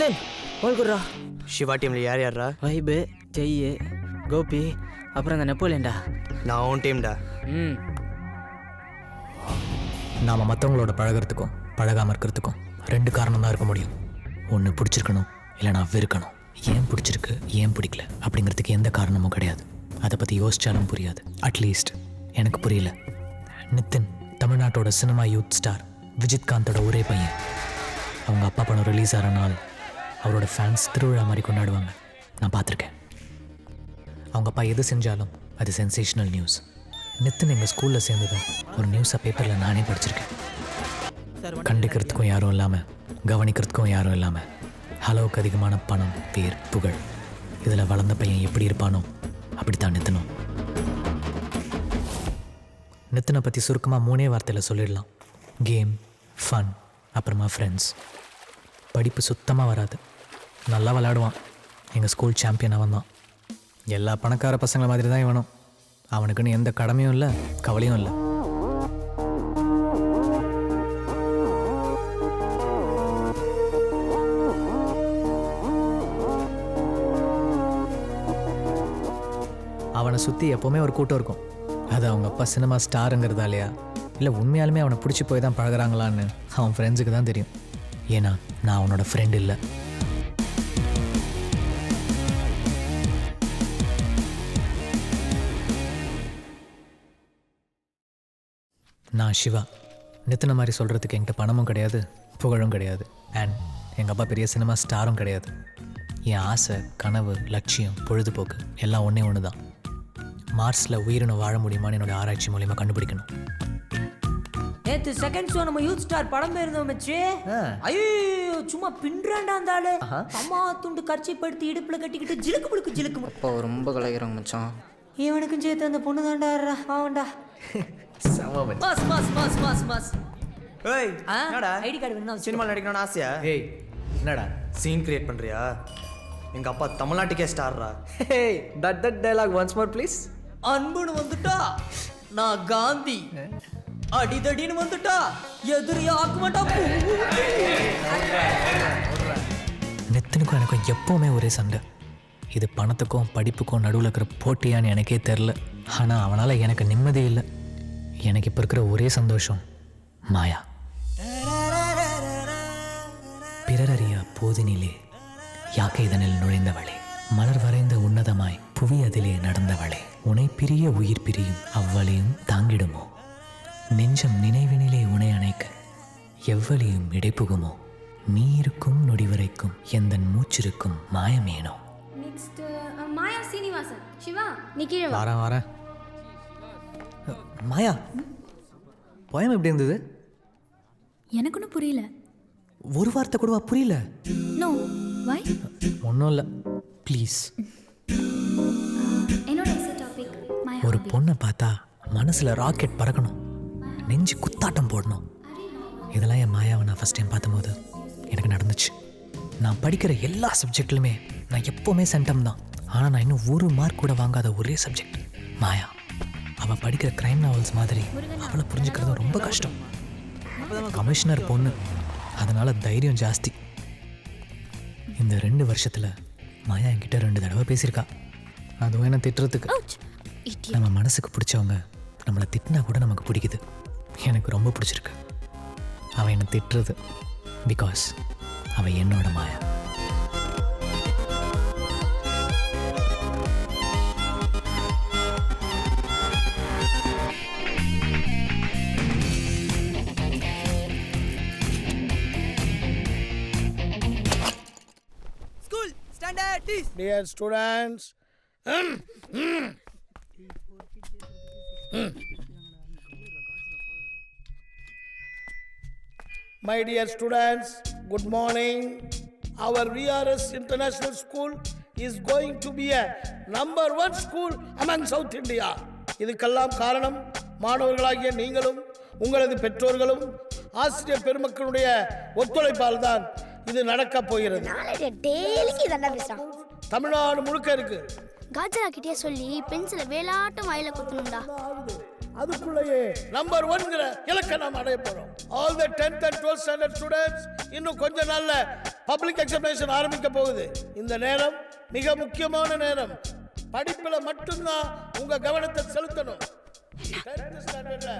நித்தன் ஓல்குட்ரா. சிவா டீமில் யார் யாரா? வைபு, ஜெய்யு, கோபி, அப்புறம் அந்த நெப்போலியன்டா. நான் உன் டீம்டா. நாம் மற்றவங்களோட பழகிறதுக்கும் பழகாமல் இருக்கிறதுக்கும் 2 காரணம் தான் இருக்க முடியும். ஒன்று பிடிச்சிருக்கணும், இல்லைனா வெறுக்கணும். ஏன் பிடிச்சிருக்கு, ஏன் பிடிக்கல அப்படிங்கிறதுக்கு எந்த காரணமும் கிடையாது. அதை பற்றி யோசிச்சாலும் புரியாது. அட்லீஸ்ட் எனக்கு புரியல. நித்தின் தமிழ்நாட்டோட சினிமா யூத் ஸ்டார் விஜித்காந்தோட ஒரே பையன். அவங்க அப்பா படம் ரிலீஸ் ஆகிற நாள் அவரோட ஃபேன்ஸ் திருவிழா மாதிரி கொண்டாடுவாங்க. நான் பார்த்துருக்கேன். அவங்க அப்பா எது செஞ்சாலும் அது சென்சேஷனல் நியூஸ். நித்தின் எங்கள் ஸ்கூலில் சேர்ந்ததும் ஒரு நியூஸை பேப்பரில் நானே படிச்சிருக்கேன். கண்டிக்கிறதுக்கும் யாரும் இல்லாமல், கவனிக்கிறதுக்கும் யாரும் இல்லாமல், அளவுக்கு அதிகமான பணம், பேர், புகழ், இதில் வளர்ந்த பையன் எப்படி இருப்பானோ அப்படித்தான் நித்தினும். நித்தினை பற்றி சுருக்கமாக 3 வார்த்தையில் சொல்லிடலாம். கேம், ஃபன், அப்புறமா ஃப்ரெண்ட்ஸ். படிப்பு சுத்தமாக வராது. நல்லா விளையாடுவான். எங்கள் ஸ்கூல் சாம்பியன் அவன் தான். எல்லா பணக்கார பசங்களை மாதிரி தான் இவனும். அவனுக்குன்னு எந்த கடமையும் இல்லை, கவலையும் இல்லை. அவனை சுற்றி எப்போவுமே ஒரு கூட்டம் இருக்கும். அது அவங்க அப்பா சினிமா ஸ்டாருங்கிறதாலையா, இல்லை உண்மையாலுமே அவனை பிடிச்சி போய் தான் பழகிறாங்களான்னு அவன் ஃப்ரெண்ட்ஸுக்கு தான் தெரியும். ஏன்னா நான் அவனோட ஃப்ரெண்ட் இல்லை. நான் சிவா. நித்தின மாதிரி சொல்கிறதுக்கு என்கிட்ட பணமும் கிடையாது, புகழும் கிடையாது, அண்ட் எங்கள் அப்பா பெரிய சினிமா ஸ்டாரும் கிடையாது. என் ஆசை, கனவு, லட்சியம், பொழுதுபோக்கு எல்லாம் ஒன்று தான். மார்ஸில் உயிரினம் வாழ முடியுமான்னு என்னோட ஆராய்ச்சி மூலிமா கண்டுபிடிக்கணும். நேத்து செகண்ட் ஷோ நம்ம யூத் ஸ்டார் படம் போயிருந்தோம் மச்சி. ஐயோ சும்மா பின்றாண்டா அந்த ஆளு. அம்மா துண்டு கர்ச்சி படுத்தி இடுப்புல கட்டிக்கிட்டு ஜிலுக்கு புடுக்கு ஜிலுக்கு. அப்பா ரொம்ப கலாய்க்கிறாங்க மச்சான். இவனுக்கும் சேர்த்து அந்த பொண்ணு தாண்டா ஆவண்டா. Mass mass mass mass mass. ஏய் என்னடா ஐடி கார்டு வேணும். சினிமாவில் நடிக்கணும்னு ஆசையா? ஏய் என்னடா சீன் கிரியேட் பண்ணுறியா? எங்கள் அப்பா தமிழ்நாட்டுக்கே ஸ்டார்ரா. Hey that dialogue once more please. அன்புன்னு வந்துட்டா நான் காந்தி, அடிதடின்னு வந்துட்டா எதிரியா ஆக்க மாட்டா. நித்தினுக்கும் எனக்கும் எப்போவுமே ஒரே சண்டை. இது பணத்துக்கும் படிப்புக்கும் நடுவில் இருக்கிற போட்டியான்னு எனக்கே தெரில. ஆனால் அவனால் எனக்கு நிம்மதி இல்லை. எனக்கு இப்போ இருக்கிற ஒரே சந்தோஷம் மாயா. பிறரறியா போதினிலே யாக்கை இதனில் நுழைந்தவளே, மலர் வரைந்த உன்னதமாய் புவி அதிலே நடந்தவளே, உனை பிரிய உயிர் பிரியும் அவ்வளையும் தாங்கிடுமோ, நெஞ்சம் நினைவினிலே உனை அணைக்க எவ்வளியும் இடைப்புகுமோ, நீ இருக்கும் நொடி வரைக்கும் எந்தன் மூச்சிருக்கும் மாயமேனோ. நெக்ஸ்ட் மாயா சீனிவாசன். சிவா நீ கீழே வா. வரேன். மாயா, போயம் எப்படி இருந்தது? எனக்கு ஒன்றும் புரியல. ஒரு வார்த்தை கூடவா புரியல? No why? ஒன்றும் இல்லை, ப்ளீஸ். என்னோட எஸ்ஏ டாபிக் மாயா. ஒரு பொண்ணை பார்த்தா மனசில் ராக்கெட் பறக்கணும், நெஞ்சு குத்தாட்டம் போடணும். இதெல்லாம் என் மாயாவை நான் ஃபஸ்ட் டைம் பார்த்தபோது எனக்கு நடந்துச்சு. நான் படிக்கிற எல்லா சப்ஜெக்ட்லையுமே நான் எப்போவுமே சென்டம் தான். ஆனால் நான் இன்னும் ஒரு மார்க் கூட வாங்காத ஒரே சப்ஜெக்ட் மாயா. அவள் படிக்கிற க்ரைம் நாவல்ஸ் மாதிரி அவளை புரிஞ்சுக்கிறது ரொம்ப கஷ்டம். கமிஷனர் பொண்ணு, அதனால் தைரியம் ஜாஸ்தி. இந்த 2 வருஷத்தில் மாயா என்கிட்ட 2 தடவை பேசியிருக்கா. அதுவும் என்ன திட்டுறதுக்கு. நம்ம மனசுக்கு பிடிச்சவங்க நம்மளை திட்டினா கூட நமக்கு பிடிக்குது. எனக்கு ரொம்ப பிடிச்சிருக்கு அவன் என்னை திட்டுறது. பிகாஸ் அவன் என்னோட Maya. School standard tease. Dear students, my dear students, good morning. Our VRS International School is going to be a number 1 school among South India. இதுக்கெல்லாம் காரணம் மாணவர்களாகிய நீங்களும் உங்களது பெற்றோர்களும் ஆசிரியர் பெருமக்களுடைய ஒத்துழைப்பால் தான் இது நடக்க போகிறது. டெய்லிக்கு இதெல்லாம் பேசுறான். தமிழ்நாடு முழுக்க இருக்கு. காஜரா கிட்டே சொல்லி பென்சிலை வேலாட்டம் வாயில குத்தணும்டா. அதுக்குள்ளேயே நம்பர் 1ங்கிற இலக்கை நாம் அடைய போறோம். All the 10th and 12th standard students, இன்னும் கொஞ்ச நாள்ல பப்ளிக் எக்ஸாமினேஷன் ஆரம்பிக்க போகுது. இந்த நேரம் மிக முக்கியமான நேரம். படிப்புல மட்டும்தான் உங்க கவனத்தை செலுத்தணும். 10th standardல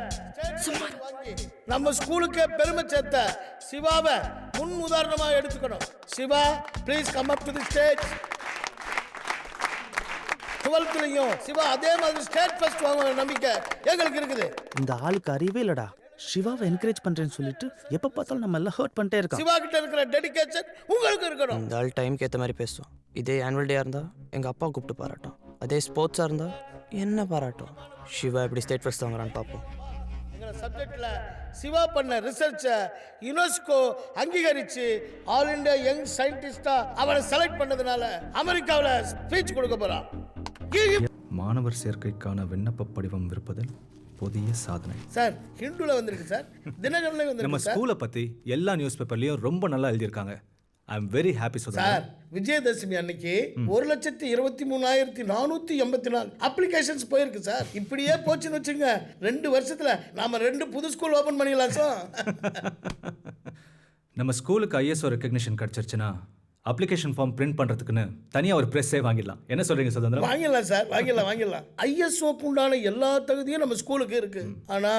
ஸ்டேட் வாங்கி நம்ம ஸ்கூலுக்கு பெருமை சேர்த்த சிவாவை முன் உதாரணமா எடுத்துக்கணும். Shiva, please come up to the stage. 12th Shiva அதே மாதிரி ஸ்டேட் ஃபர்ஸ்ட் வாங்குற நம்பிக்கை எங்களுக்கு இருக்குது. இந்த ஆளுக்கு அறிவே இல்லடா. சிவாவை என்கரேஜ் பண்றேன்னு சொல்லிட்டு எப்ப பார்த்தாலும் நம்ம எல்லாம் ஹர்ட் பண்ணிட்டே இருக்கோம். சிவா கிட்ட இருக்கிற டெடிகேஷன் உங்களுக்கு இருக்கணும். இந்த ஆள் டைம்க்கு ஏற்ற மாதிரி பேசுவோம். இதே ஆனுவல் டேயாக இருந்தால் எங்கள் அப்பா கூப்பிட்டு பாராட்டும். அதே ஸ்போர்ட்ஸாக இருந்தால் என்ன பாராட்டும். சிவா எப்படி ஸ்டேட் ஃபர்ஸ்ட் வாங்குறான்னு பார்ப்போம். எங்க சப்ஜெக்ட்ல சிவா பண்ண ரிசர்ச்சை யுனெஸ்கோ அங்கீகரிச்சு ஆல் இந்தியா யங் சயின்டிஸ்டா அவனை செலக்ட் பண்ணதுனால அமெரிக்காவில் ஸ்பீச் கொடுக்க போறான். மாணவர் சேர்க்கைக்கான விண்ணப்ப படிவம் விற்பதில் புதிய சாதனை. சார் ஹிந்துல வந்திருக்கு சார், தினகரன்ல நம்ம வந்திருக்கு சார். ஸ்கூலை பற்றி எல்லா நியூஸ் பேப்பர்லையும் ரொம்ப நல்லா எழுதியிருக்காங்க. I am very happy sir. Vijayadashami அன்னைக்கு 1,23,484 அப்ளிகேஷன்ஸ் போயிருக்கு சார். இப்படியே போச்சுன்னு வச்சுங்க 2 வருஷத்துல நாம 2 புது ஸ்கூல் ஓபன் பண்ணிடலாம் சார். நம்ம ஸ்கூலுக்கு ஐஎஸ்ஓ ரெக்கக்னிஷன் கிடச்சிருச்சுன்னா அப்ளிகேஷன் ஃபார்ம் பிரிண்ட் பண்ணுறதுக்குன்னு தனியாக ஒரு ப்ரெஸ்ஸே வாங்கிடலாம். என்ன சொல்கிறீங்க சுதந்திரம்? வாங்கிடலாம் சார், வாங்கிடலாம். ஐஎஸ்ஓக்கு உண்டான எல்லா தகுதியும் நம்ம ஸ்கூலுக்கு இருக்கு. ஆனா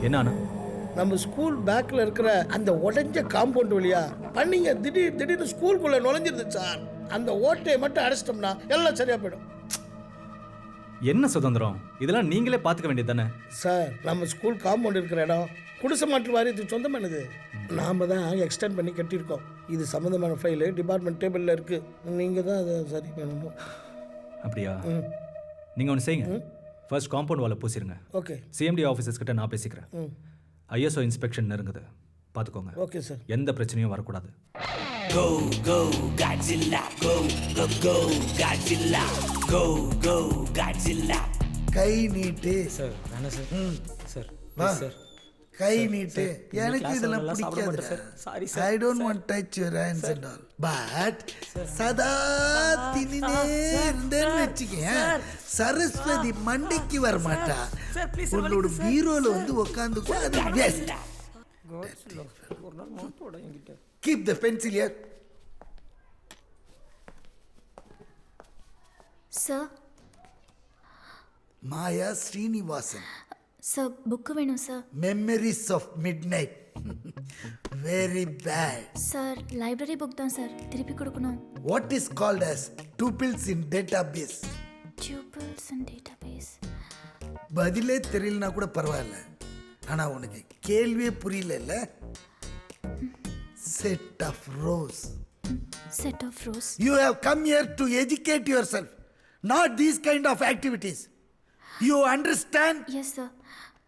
என்ன நம்ம ஸ்கூல் பேக்ல இருக்கிற அந்த உடைஞ்ச காம்பவுண்ட் வழியா பண்ணீங்க திடீர்னு ஸ்கூலுக்குள்ள நுழைஞ்சிருது சார். அந்த ஓட்டையை மட்டும் அடைச்சிட்டோம்னா எல்லாம் சரியா போயிடும். என்ன சுதந்திரம், இதெல்லாம் நீங்களே பார்த்துக்க வேண்டியது தானே சார். நம்ம ஸ்கூல் காம்பவுண்ட் இருக்கிற இடம் குடிசை மாற்று வாரியத்துக்கு சொந்தமானது. நாம தான் எக்ஸ்டெண்ட் பண்ணி கட்டியிருக்கோம். இது சம்மந்தமான ஃபைலு டிபார்ட்மெண்ட் டேபிளில் இருக்கு. நீங்கள் தான் அதை சரி பண்ணணும். அப்படியா? நீங்கள் ஒன்று செய்யுங்க. ஃபர்ஸ்ட் காம்பவுண்ட் வாலை பூசிடுங்க. ஓகே. சிஎம்டி ஆஃபீஸர்ஸ் கிட்ட நான் பேசிக்கிறேன். ஐஎஸ்ஓ இன்ஸ்பெக்ஷன் நெருங்குது, பார்த்துக்கோங்க. Okay sir. எந்த பிரச்சனையும் வரக்கூடாது. Go, go, Godzilla. Go, go, go, Godzilla. Go, go, Godzilla. கை நீட்டு சார் வேணாம் சார். சார் வா. சார் கை நீட்டு. எனக்கு class இதெல்லாம் எல்லாம் சாப்பிட பிடிக்காது மாட்டேன் sir. Sorry I don't want touch your hands and all. But சதா தினினே இருந்தேன்னு வச்சுக்கேன், சரஸ்வதி மண்டைக்கு வர மாட்டா. உன்னோட பீரோல வந்து உட்காந்துக்கோ, அது waste. Keep the pencil here. Sir. Maya Srinivasan. Sir book வேணும் sir. Memories of midnight. Very bad. Sir library book தான் சார், திருப்பி கொடுக்கணும். What is called as tupils in database? Tupils and database. பதிலே தெரியலனா கூட பரவாயில்ல, ஆனா உனக்கு கேள்வியே புரியல. Set of rows. Set of rows. You have come here to educate yourself, not these kind of activities. You understand? Yes sir.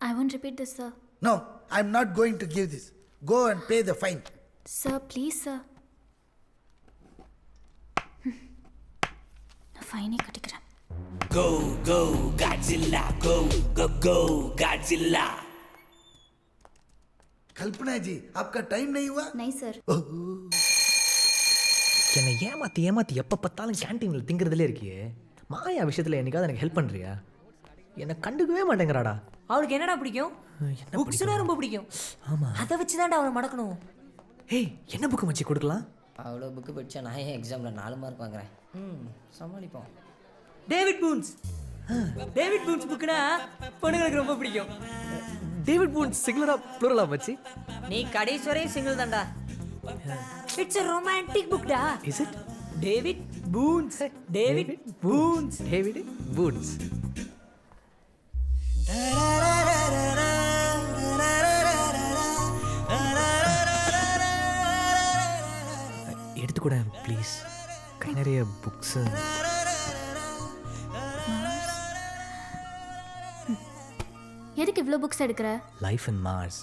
I won't repeat this sir. No, I'm not going to give this. Go and pay the fine. Sir please sir. நான் ஃபைனே கட்டிக்கிறேன். Go, go, Godzilla. Go, go, go, Godzilla. कल्पना जी, आपका time नहीं हुआ? नहीं sir. என்னை ஏமாற்றி எப்போ பார்த்தாலும் கேன்டீனில் திங்கிறதுலே இருக்கியே. மாயா விஷயத்தில் என்னைக்காவது எனக்கு ஹெல்ப் பண்ணுறியா? என்னை கண்டுக்கவே மாட்டேங்கிறாடா. அவளுக்கு என்னடா பிடிக்கும்? புக்ஸ்னா ரொம்ப பிடிக்கும். ஆமாம், அதை வச்சு தான்டா அவனை மடக்கணும். ஏய் என்ன புக்கு மச்சி கொடுக்கலாம்? அவ்வளோ புக்கு படித்தா நான் ஏன் எக்ஸாமில் 4 மார்க் வாங்குறேன். சமாளிப்போம். டேவிட் பூன்ஸ் புக்குனா பொண்ணுங்களுக்கு ரொம்ப பிடிக்கும். டேவிட் பூன்ஸ் சிங்குலரா ப்ளூரலா மச்சி? நீ கடைசி வரையும் சிங்கிள் தான்டா. இட்ஸ் a romantic book டா. Is it? David Boons. David Boons. எடுத்துக்கூட ப்ளீஸ். கை நிறைய புக்ஸு. எதுக்கு இவ்வளோ புக்ஸ் எடுக்கிற? லைஃப் இன் மார்ஸ்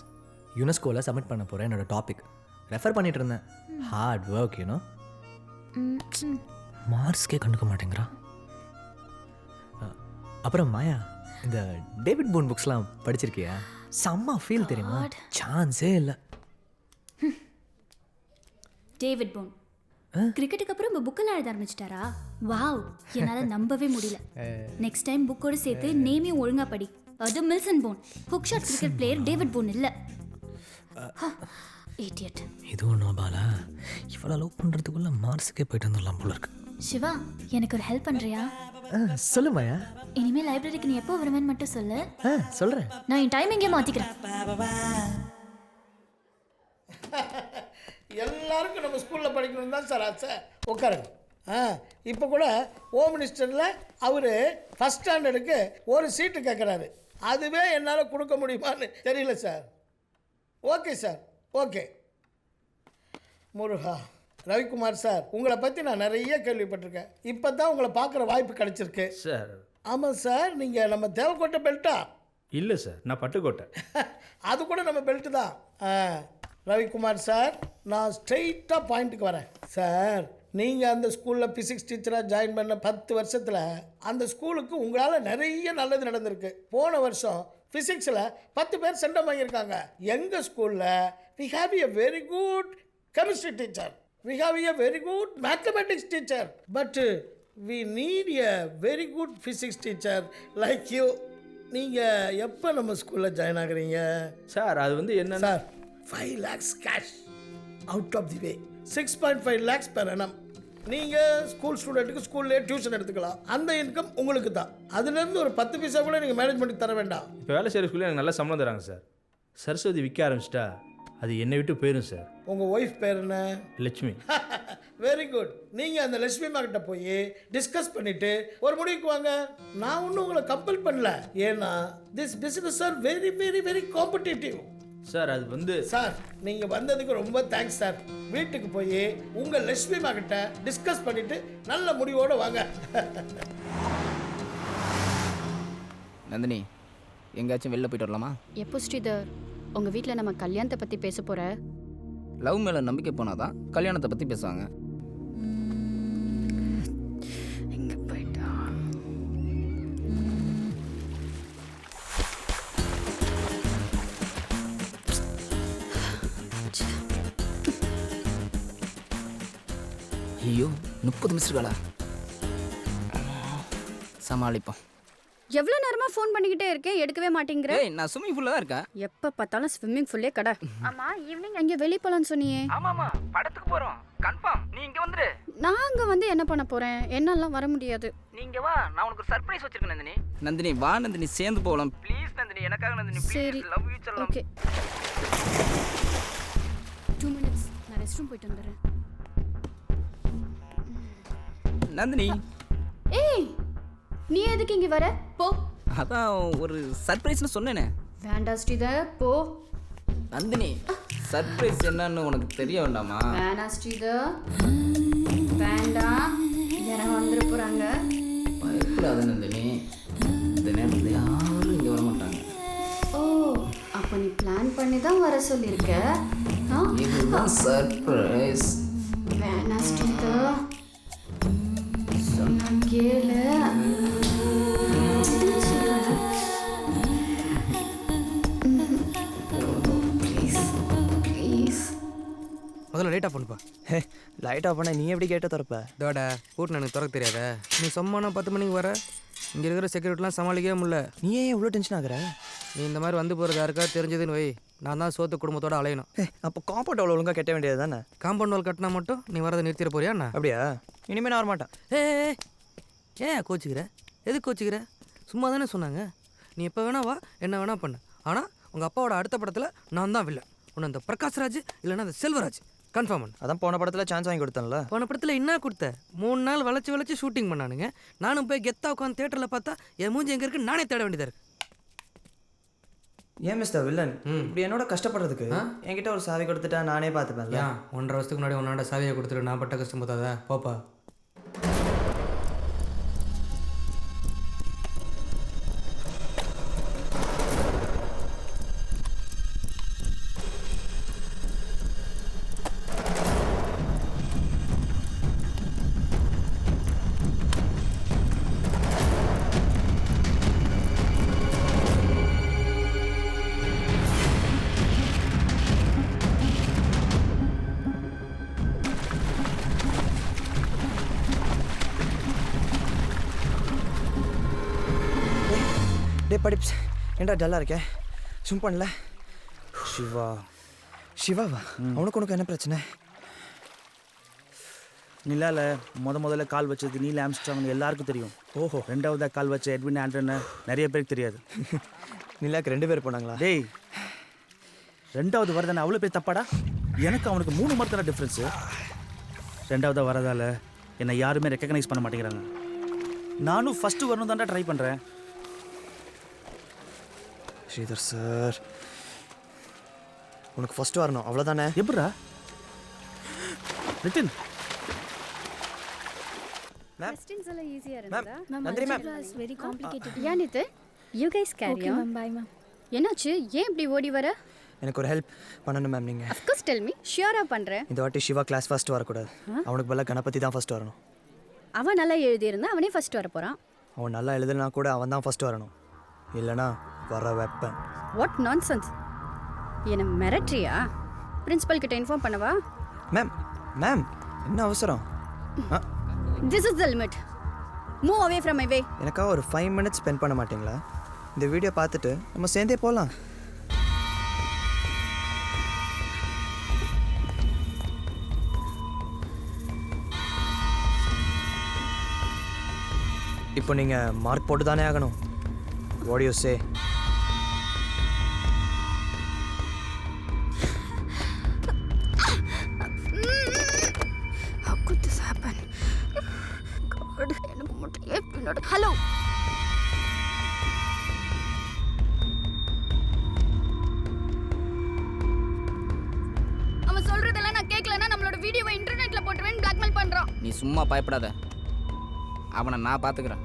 யுனெஸ்கோவில் சப்மிட் பண்ண போகிறேன். என்னோட டாபிக் ரெஃபர் பண்ணிட்டு இருந்தேன். Hard work you know. மார்ஸ்க்கே கண்டுக்க மாட்டேங்கிறா. அப்புறம் மாயா, இந்த டேவிட் பூன் புக்ஸ்லாம் படிச்சிருக்கியா? செம்ம ஃபீல் தெரியுமா? சான்ஸே இல்லை. டேவிட் போன் கிரிக்கெட்டுக்கு அப்புறம் இப்போ புக்கெல்லாம் எழுத ஆரம்பிச்சிட்டாரா? வாவ், என்னால் நம்பவே முடியல. நெக்ஸ்ட் டைம் புக்கோடு சேர்த்து நேமையும் ஒழுங்காக படி. அது Milson Boon. Hook shot cricket player David Boon இல்லை. இடியட். இது ஒன்றும் பாலா, இவ்வளோ லவ் பண்ணுறதுக்குள்ளே மார்ஸுக்கே போயிட்டு வந்துடலாம் போல இருக்கு. சிவா, எனக்கு ஒரு ஹெல்ப் பண்றியா? சொல்லு மாயா. இனிமே லைப்ரரிக்கு நீ எப்போ வருவேன்னு மட்டும் சொல்லு. சொல்கிறேன். நான் என் டைமிங்கே மாத்திக்கிறேன். எல்லாருக்கும் நம்ம ஸ்கூலில் படிக்கணும்னு தான் சார் ஆசை. உட்காருங்க. இப்போ கூட ஹோம் மினிஸ்டரில் அவர் ஃபஸ்ட் ஸ்டாண்டர்டுக்கு ஒரு சீட்டு கேட்குறாரு. அதுவே என்னால் கொடுக்க முடியுமான்னு தெரியல sir. Okay sir, okay. Muruga, Ravikumar sir, உங்களை பற்றி நான் நிறைய கேள்விப்பட்டிருக்கேன். இப்போ தான் உங்களை பார்க்குற வாய்ப்பு கிடைச்சிருக்கு சார். ஆமாம் சார், நீங்கள் நம்ம தேவக்கோட்டை பெல்ட்டா? இல்லை சார், நான் பட்டுக்கோட்டை. அது கூட நம்ம பெல்ட்டு தான். ரவிக்குமார் சார், நான் ஸ்ட்ரெயிட்டாக பாயிண்ட்டுக்கு வரேன் சார். நீங்கள் அந்த ஸ்கூலில் ஃபிசிக்ஸ் டீச்சராக ஜாயின் பண்ண 10 வருஷத்தில் அந்த ஸ்கூலுக்கு உங்களால் நிறைய நல்லது நடந்திருக்கு. போன வருஷம் ஃபிசிக்ஸில் 10 பேர் சென்டம் வாங்கியிருக்காங்க. எங்கள் ஸ்கூலில் we have a very good chemistry teacher, we have a very good mathematics teacher, but we need a very good physics teacher like you. நீங்கள் எப்போ நம்ம ஸ்கூலில் ஜாயின் ஆகுறீங்க? சார் அது வந்து என்ன sir, 5 lakhs cash out of the way, 6.5 lakhs per annum. நீங்கள் school ஸ்டூடெண்ட்டுக்கு ஸ்கூல்லேயே டியூஷன் எடுத்துக்கலாம். அந்த இன்கம் உங்களுக்கு தான். அதுலேருந்து ஒரு 10 பைசா கூட நீங்கள் மேனேஜ் பண்ணி தர வேண்டாம். இப்போ வேலை செய்கிற ஸ்கூலில் எனக்கு நல்ல சம்பளம் தராங்க சார். சரஸ்வதி விற்க ஆரம்பிச்சிட்டா அது என்னை விட்டு போயிடும் சார். உங்கள் ஒய்ஃப் பேர் என்ன? லட்சுமி. Very good. நீங்கள் அந்த லட்சுமி அம்மா கிட்ட போய் டிஸ்கஸ் பண்ணிவிட்டு ஒரு முடிவுக்கு வாங்க. நான் ஒன்றும் உங்களை கம்பல் பண்ணல. ஏன்னா this business are very very very competitive. Sir அது வந்து சார், நீங்கள் வந்ததுக்கு ரொம்ப தேங்க்ஸ் சார். வீட்டுக்கு போய் உங்கள் லட்சுமி அம்மா கிட்ட டிஸ்கஸ் பண்ணிவிட்டு நல்ல முடிவோடு வாங்க. நந்தினி, எங்கேயாச்சும் வெளில போயிட்டு வரலாமா? எப்போ ஸ்ரீதர், உங்கள் வீட்டில் நம்ம கல்யாணத்தை பற்றி பேச போகிற? லவ் மேலே நம்பிக்கை போனாதான் கல்யாணத்தை பற்றி பேசுவாங்க. எங்கே போயிட்டா? ஐயோ, 30 மிஸ்டர்களா? சமாளிப்போம். எவ்வளோ நேரமாக ஃபோன் பண்ணிக்கிட்டே இருக்கேன், எடுக்கவே மாட்டேங்கிற. ஏய், நான் ஸ்விம்மிங் பூலில் தான் இருக்கேன். எப்போ பார்த்தாலும் ஸ்விம்மிங் ஃபுல்லே கடை. ஆமாம், ஈவினிங் அங்கே வெளியே போகலான்னு சொன்னியே. ஆமாம்மா, படத்துக்கு போகிறோம். கன்ஃபார்ம் நீ இங்கே வந்துரு. நான் அங்கே வந்து என்ன பண்ண போகிறேன்? என்னாலாம் வர முடியாது. நீங்க வா, நான் உனக்கு ஒரு சர்ப்ரைஸ் வச்சிருக்கேன் நந்தினி. நந்தினி வா நந்தினி, சேர்ந்து போகலாம் ப்ளீஸ் நந்தினி, எனக்காக நந்தினி சரி, ப்ளீஸ். லவ் யூ சொல்லலாம். ஓகே. 2 minutes, நான் ரெஸ்ட் ரூம் போயிட்டு வந்துடுறேன். நந்தினி. ஏய், நீ எதுக்கு இங்கே வர? போ. அதான் ஒரு சர்ப்ரைஸ்னு சொன்னேனே. வேண்டாம் ஸ்ரீதர், போ. நந்தினி, சர்ப்ரைஸ் என்னன்னு உனக்கு தெரிய வேண்டாமா? வேண்டாம் ஸ்ரீதர், வேண்டாம். யாரும் வந்துட போகிறாங்க. பயப்படாத நந்தினி, இந்த நேரத்தில் யாரும் இங்கே வர மாட்டாங்க. ஓ, அப்போ நீ பிளான் பண்ணி தான் வர சொல்லியிருக்க. இதுதான் சர்ப்ரைஸ். வேண்டாம் ஸ்ரீதர், சொன்ன கேளு. முதல்ல லைட் ஆஃப் பண்ணுப்பா. ஹே, லைட் ஆஃப் பண்ண நீ எப்படி கேட்ட திறப்ப? இதோட கூட்டு எனக்கு திறக்க தெரியாத. நீ சும்மானா 10 மணிக்கு வர, இங்கே இருக்கிற செக்யூரிட்டிலாம் சமாளிக்கவே முடியல. நீ ஏன் இவ்வளோ டென்ஷன் ஆகுற? நீ இந்த மாதிரி வந்து போகிறது யாருக்கா தெரிஞ்சதுன்னு வை, நான் தான் சோத்து குடும்பத்தோட அலையணும். அப்போ காம்பவுண்ட் அவ்வளோ ஒழுங்காக கட்ட வேண்டியது தானே? காம்பவுண்ட் வால் கட்டினா மட்டும் நீ வரதை நிறுத்திட போறியா என்ன? அப்படியா? இனிமேல் நான் வரமாட்டேன். ஏன் கோச்சிக்கிற? எதுக்கு கோச்சிக்கிற? சும்மா தானே சொன்னாங்க. நீ எப்போ வேணா வா, என்ன வேணா பண்ணு. ஆனால் உங்கள் அப்பாவோட அடுத்த படத்தில் நான் தான் வில்லன். உன்னை அந்த பிரகாஷ்ராஜ் இல்லைன்னா அந்த செல்வராஜ் கன்ஃபார்ம் பண்ணு. அதான் போன படத்தில் சான்ஸ் வாங்கி கொடுத்தேன்ல. போன படத்தில் என்ன கொடுத்த? 3 நாள் வளைச்சி ஷூட்டிங் பண்ணானுங்க. நானும் போய் கெத்தா உட்காந்து தேட்டரில் பார்த்தா என் மூஞ்சி எங்கே இருக்கு நானே தேட வேண்டியதாக இருக்கு. ஏன் மிஸ்டர் வில்லன் இப்படி என்னோட கஷ்டப்படுறதுக்கு என்கிட்ட ஒரு சாவி கொடுத்துட்டா நானே பார்த்துப்பேன். 1.5 வருஷத்துக்கு முன்னாடி உன்னோட சாவியை கொடுத்துட்டு நான் பட்ட கஷ்டம் பார்த்தாதா? போப்பா. டே படிப்ஸ் ஏன்டா டல்லாக இருக்கேன்? சும் பண்ணல. சிவா சிவாவா? அவனுக்கு உனக்கு என்ன பிரச்சனை? நிலால முதல்ல கால் வச்சது நீல் ஆம்ஸ்ட்ராங்னு எல்லாருக்கும் தெரியும். ஓஹோ. ரெண்டாவதா கால் வச்ச எட்வின் ஆண்டர்னு நிறைய பேருக்கு தெரியாது. நிலாக்கு 2 பேர் போனாங்களா? டேய், ரெண்டாவது வரதானே அவ்வளோ பேர் தப்பாடா? எனக்கு அவனுக்கு 3 மார்க் தானே டிஃப்ரென்ஸு. ரெண்டாவதாக வரதால என்னை யாருமே ரெக்கக்னைஸ் பண்ண மாட்டேங்கிறாங்க. நானும் ஃபஸ்ட்டு வரணும் தான்டா ட்ரை பண்ணுறேன். ஸ்ரீதர் சார், உனக்கு ஃபர்ஸ்ட் வரணும் அவ்வளோதானே? எப்படா நிதின்? Questions எல்லாம் ஈஸியா இருந்ததா? Nandini ma'am. It's very complicated. Yeah Nithu, you guys carry okay on. Ma'am, by ma'am. என்னாச்சு? ஏன் இப்படி ஓடி வர? எனக்கு ஒரு ஹெல்ப் பண்ணணும் மேம். நீங்கள் Of course tell me. ஷியரா பண்றேன். இந்த வாட்டி சிவா கிளாஸ் ஃபர்ஸ்ட் வரக்கூடாது. அவனுக்கு பதிலாக கணபதி தான் ஃபர்ஸ்ட் வரணும். அவன் நல்லா எழுதி இருந்தா அவனே ஃபர்ஸ்ட் வர போறான். அவன் நல்லா எழுதுனா கூட அவன் தான் ஃபர்ஸ்ட் வரணும். இல்லைனா வர வைப்பேன். What nonsense. என்ன மிரட்றியா? பிரின்சிபல் கிட்ட இன்ஃபார்ம் பண்ணவா? மேம் மேம் என்ன அவசரம்? This is the limit. Move away from my way. எனக்காக ஒரு 5 minutes ஸ்பெண்ட் பண்ண மாட்டீங்களா? இந்த வீடியோ பார்த்துட்டு நம்ம சேர்ந்தே போகலாம். இப்போ நீங்கள் மார்க் போட்டு தானே ஆகணும். What you say? How could this happen? God, எனக்கு மட்டும் ஏன் பின்னாடி? ஹலோ, அவன் சொல்றதெல்லாம் நான் கேட்கலன்னா நம்மளோட வீடியோவை இன்டர்நெட்ல போட்டுருவேன் பிளாக்மெயில் பண்றான். நீ சும்மா பயப்படாத, அவனை நான் பார்த்துக்கிறேன்.